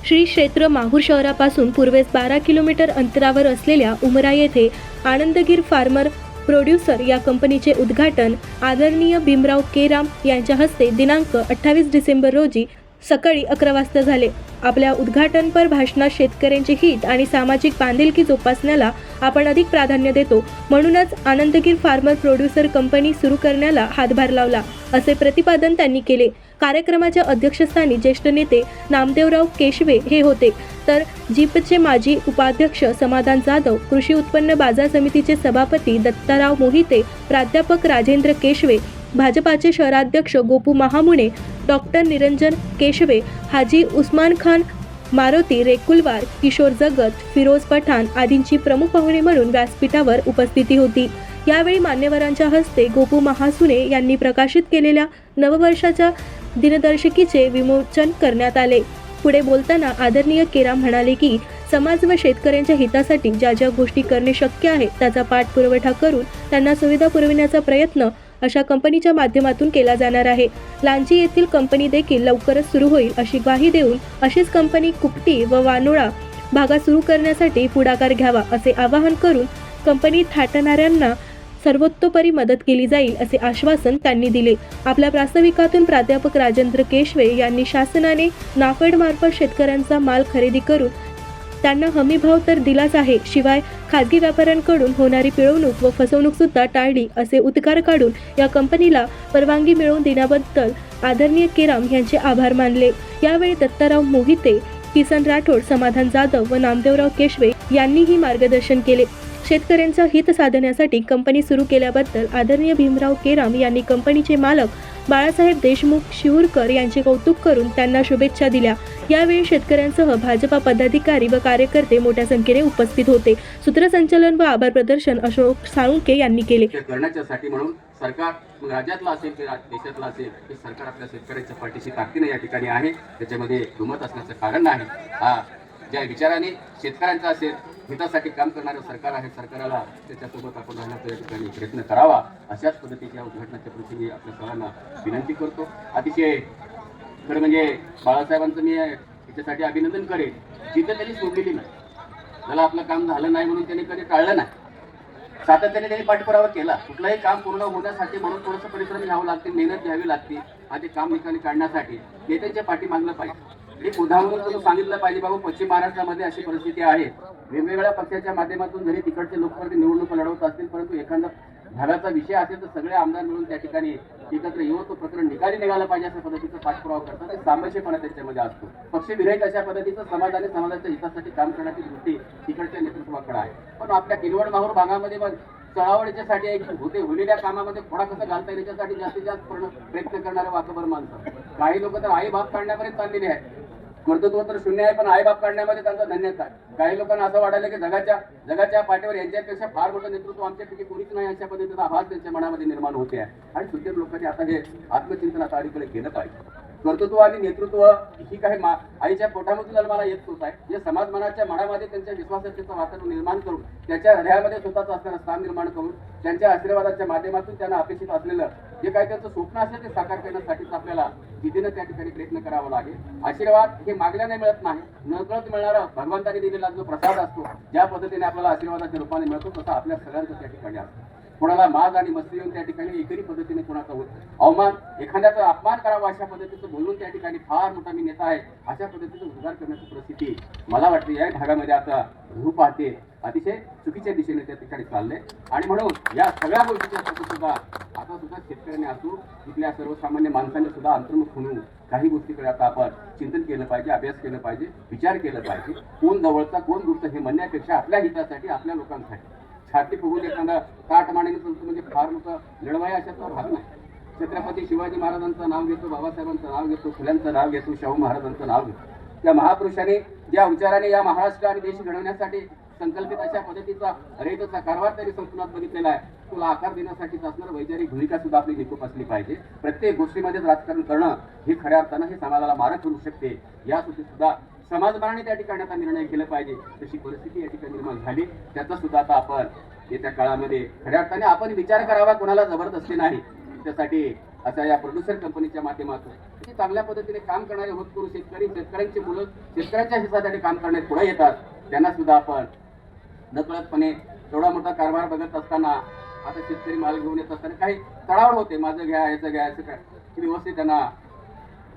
श्री क्षेत्र माहूर शहरापासून पूर्वेस 12 किलोमीटर अंतरावर असलेल्या उमरा येथे आनंदगीर फार्मर प्रोड्युसर या कंपनीचे उद्घाटन आदरणीय भीमराव केराम यांच्या हस्ते दिनांक 28 डिसेंबर रोजी सकाळी 11 वाजता झाले। आपल्या उद्घाटनपर भाषणात शेतकऱ्यांचे हित आणि सामाजिक बांधिलकी जोपासण्याला आपण अधिक प्राधान्य देतो, म्हणूनच आनंदगीर फार्मर प्रोड्युसर कंपनी सुरू करण्याला हातभार लावला, असे प्रतिपादन त्यांनी केले। कार्यक्रमाच्या अध्यक्षस्थानी ज्येष्ठ नेते नामदेवराव केशवे हे होते, तर जीपचे माजी उपाध्यक्ष समाधान जाधव, कृषी उत्पन्न बाजार समितीचे सभापती दत्ताराव मोहिते, प्राध्यापक राजेंद्र केशवे, भाजपाचे शहराध्यक्ष गोपू महामुने, डॉक्टर निरंजन केशवे, हाजी उस्मान खान मारुती रेकुलवार, किशोर जगत, फिरोज पठाण आदींची प्रमुख पाहुणे म्हणून व्यासपीठावर उपस्थिती होती। यावेळी मान्यवरांच्या हस्ते गोपू महासुने यांनी प्रकाशित केलेल्या नववर्षाच्या दिनदर्शिकेचे विमोचन करण्यात आले। पुढे बोलताना आदरणीय केराम म्हणाले की समाज व शेतकऱ्यांच्या हितासाठी ज्या ज्या गोष्टी करणे शक्य आहे त्याचा पाठपुरावा करून त्यांना सुविधा पुरविण्याचा प्रयत्न अशा कंपनीच्या माध्यमातून केला जाणार आहे। लांजी येथील कंपनी देखील लवकरच सुरू होईल अशी ग्वाही देऊन अशीच कंपनी कुपटी व वानोळा भागात सुरू करण्यासाठी पुढाकार घ्यावा असे आवाहन करून कंपनी थाटणाऱ्यांना सर्वतोपरी मदत केली जाईल असे आश्वासन त्यांनी दिले। आपल्या प्रास्ताविकातून प्राध्यापक राजेंद्र केशवे यांनी शासनाने नाफेड मार्फत शेतकऱ्यांचा माल खरेदी करून त्यांना हमीभाव तर दिलाच आहे, शिवाय खाजगी व्यापाऱ्यांकडून होणारी पिळवणूक व फसवणूक सुद्धा टाळली असे उद्गार काढून या कंपनीला परवानगी मिळवून देण्याबद्दल आदरणीय केराम यांचे आभार मानले। यावेळी दत्ताराव मोहिते, किसन राठोड, समाधान जाधव व नामदेवराव केशवे यांनीही मार्गदर्शन केले। शेतकऱ्यांचा हित साधण्यासाठी कंपनी सुरू केल्याबद्दल आदरणीय भीमराव केराम यांनी कंपनीचे मालक बाळासाहेब देशमुख शिवूरकर यांचे कौतुक करून त्यांना शुभेच्छा दिल्या। यावेळी शेतकऱ्यांसह भाजपा पदाधिकारी व कार्यकर्ते मोठ्या संख्येने उपस्थित होते। सूत्रसंचालन व आभार प्रदर्शन अशोक साळुंके यांनी केले। करण्यासाठी म्हणून सरकार राज्यातला असेल की देशातला असेल की सरकार आपल्या शेतकऱ्यांच्या पाठीशी ताकदीने या ठिकाणी आहे, त्याच्यामध्ये दुमत असण्याचं कारण नाही। हा ज्या विचाराने शेतकऱ्यांचा असेल हितासाठी काम करणारं सरकार आहे, सरकारला त्याच्यासोबत आपण राहण्याचा या ठिकाणी प्रयत्न करावा, अशाच पद्धतीच्या उद्घाटनाच्या प्रसंगी आपल्या सर्वांना विनंती करतो। अतिशय खरं म्हणजे बाळासाहेबांचं मी याच्यासाठी अभिनंदन करेन, जिथं त्यांनी सोडलेली नाही, त्याला आपलं काम झालं नाही म्हणून त्यांनी कधी टाळलं नाही, सातत्याने त्यांनी पाठपुरावा केला। कुठलंही काम पूर्ण होण्यासाठी म्हणून थोडंसं परिश्रम घ्यावं लागते, मेहनत घ्यावी लागते आणि ते काम निकाली काढण्यासाठी नेत्यांच्या पाठी मागलं पाहिजे। एक उदाहरण तुम्ही सांगितलं पाहिजे, बाबा पश्चिम महाराष्ट्रामध्ये अशी परिस्थिती आहे, वेगवेगळ्या पक्षाच्या माध्यमातून जरी तिकडचे लोकप्रतिनिधी निवडणूक लढवत असतील, परंतु एखादा भागाचा विषय असेल तर सगळे आमदार मिळून त्या ठिकाणी एकत्र येऊन तो प्रकरण निकाली निघाला पाहिजे अशा पद्धतीचा पाठपुरावा करतात। ते सामंजस्यपणा त्यांच्यामध्ये असतो। पक्षविरहित अशा पद्धतीचं समाज आणि समाजाच्या हितासाठी काम करण्याची दृष्टी तिकडच्या नेतृत्वाकडे आहे। पण आपल्या किनवट माहूर भागामध्ये चळावळीच्यासाठी एक होलेल्या कामामध्ये थोडा कसं घालता येईल याच्यासाठी जास्तीत जास्त प्रयत्न करणारे वाकबर माणसं, काही लोक तर आई बाप काढण्यापर्यंत चाललेले आहेत। कर्तृत्व तर शून्य आहे, पण आई बाप काढण्यामध्ये त्यांचा धन्यता आहे। काही लोकांना असं वाटायला की जगाच्या पाठीवर यांच्यापेक्षा फार मोठं नेतृत्व आमच्यापैकी कोणीच नाही, अशा पद्धतीचा आभास त्यांच्या मनामध्ये निर्माण होते आहे। आणि सुद्धा लोकांनी आता हे आत्मचिंतन आता अलीकडे केलं पाहिजे। कर्तृत्व आणि नेतृत्व ही काही आईच्या पोटामधून जन्माला येत होत आहे, जे समाज मनाच्या मनामध्ये त्यांच्या विश्वासाचं वातावरण निर्माण करून त्याच्या हृदयामध्ये स्वतःचं असणारं स्थान निर्माण करून त्यांच्या आशीर्वादाच्या माध्यमातून त्यांना अपेक्षित असलेलं जे काही त्यांचं स्वप्न असेल ते साकार करण्यासाठीच आपल्याला जिद्दीनं त्या ठिकाणी प्रयत्न करावा लागेल। आशीर्वाद हे मागल्याने मिळत नाही, नकळत मिळणारा भगवंताने दिलेला जो प्रसाद असतो, ज्या पद्धतीने आपल्याला आशीर्वादाच्या रूपाने मिळतो तसा आपल्या सगळ्यांचं त्या ठिकाणी असतो। कोणाला माज आणि मस्ती येऊन त्या ठिकाणी एकही पद्धतीने कोणाचा अवमान, एखाद्याचा अपमान करावा अशा पद्धतीचं बोलून त्या ठिकाणी फार मोठा मी नेता आहे अशा पद्धतीचं उद्गार करण्याची परिस्थिती मला वाटते या भागामध्ये आता होऊ पाहते, अतिशय चुकीच्या दिशेने त्या ठिकाणी चाललंय। आणि म्हणून या सगळ्या गोष्टीच्या सुद्धा आता सुद्धा शेतकऱ्यांनी असू, इथल्या सर्वसामान्य माणसांनी सुद्धा अंतर्मुख होऊन काही गोष्टीकडे आता आपण चिंतन केलं पाहिजे, अभ्यास केला पाहिजे, विचार केला पाहिजे। कोण जवळचा कोण दूरचा हे म्हणण्यापेक्षा आपल्या हितासाठी आपल्या लोकांसाठी छाती फुगून एखादा ताट मांडणी म्हणजे फार मोठं लढवाई अशाचा भाग नाही। छत्रपती शिवाजी महाराजांचं नाव घेतो, बाबासाहेबांचं नाव घेतो, फुल्यांचं नाव घेतो, शाहू महाराजांचं नाव घेतो। त्या महापुरुषांनी ज्या विचाराने या महाराष्ट्र आणि देश घडवण्यासाठी संकल्पित अशा पद्धतीचा रयतेचा कारभार त्यांनी संपूर्णात बघितलेला आहे, तुला आकार देण्यासाठी असणारी वैचारिक भूमिका सुद्धा आपली निकोप असली पाहिजे। प्रत्येक गोष्टीमध्येच राजकारण करणं हे खऱ्या अर्थानं हे समाजाला मारक करू शकते, यासाठी सुद्धा समाजमानाने त्या ठिकाणी आता निर्णय केला पाहिजे। तशी परिस्थिती या ठिकाणी निर्माण झाली, त्याचा सुद्धा आता आपण येत्या काळामध्ये खऱ्या अर्थाने आपण विचार करावा, कोणाला जबरदस्ती नाही। त्यासाठी अशा या प्रोड्युसर कंपनीच्या माध्यमातून किती चांगल्या पद्धतीने काम करणारे होतकरू शेतकरी, शेतकऱ्यांची मुलं शेतकऱ्यांच्या हितासाठी काम करण्यात पुढे येतात. त्यांना सुद्धा आपण नकळतपणे एवढा मोठा कारभार बघत असताना आता शेतकरी माल घेऊन येत असताना काही चढावड होते, माझं घ्या, याचं घ्या, असं काय की व्यवस्थित त्यांना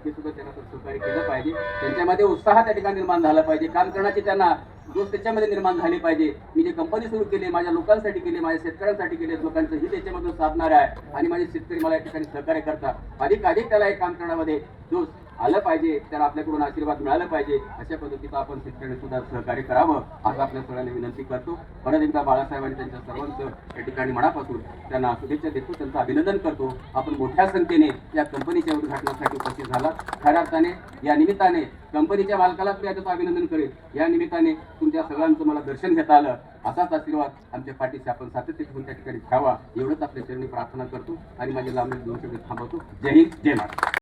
हे सुद्धा त्यांना सहकार्य केलं पाहिजे. त्यांच्यामध्ये उत्साह त्या ठिकाणी निर्माण झाला पाहिजे. काम करण्याची त्यांना जोश त्याच्यामध्ये निर्माण झाली पाहिजे. मी जे कंपनी सुरू केली, माझ्या लोकांसाठी केली, माझ्या शेतकऱ्यांसाठी केली, लोकांचं हित त्याच्यामधून साधणार आहे आणि माझे शेतकरी मला या ठिकाणी सहकार्य करतात. अधिक त्याला हे काम करण्यामध्ये जोश आलं पाहिजे, त्याला आपल्याकडून आशीर्वाद मिळाला पाहिजे. अशा पद्धतीचं आपण शेतकऱ्यांनी सुद्धा सहकार्य करावं असं आपल्या सगळ्यांना विनंती करतो. परत एकदा बाळासाहेब आणि त्यांच्या सर्वांचं या ठिकाणी मनापासून त्यांना शुभेच्छा देतो, त्यांचं अभिनंदन करतो. आपण मोठ्या संख्येने या कंपनीच्या उद्घाटनासाठी उपस्थित झाला. खऱ्या अर्थाने या निमित्ताने कंपनीच्या मालकाला मी त्याचं अभिनंदन करेल. या निमित्ताने तुमच्या सगळ्यांचं मला दर्शन घेता आलं, असाच आशीर्वाद आमच्या पाठीशी आपण सातत्य ठेवून त्या ठिकाणी घ्यावा एवढंच आपल्या चरणी प्रार्थना करतो आणि माझे लांब 2 शब्द थांबवतो. जय हिंद, जय महाराष्ट्र.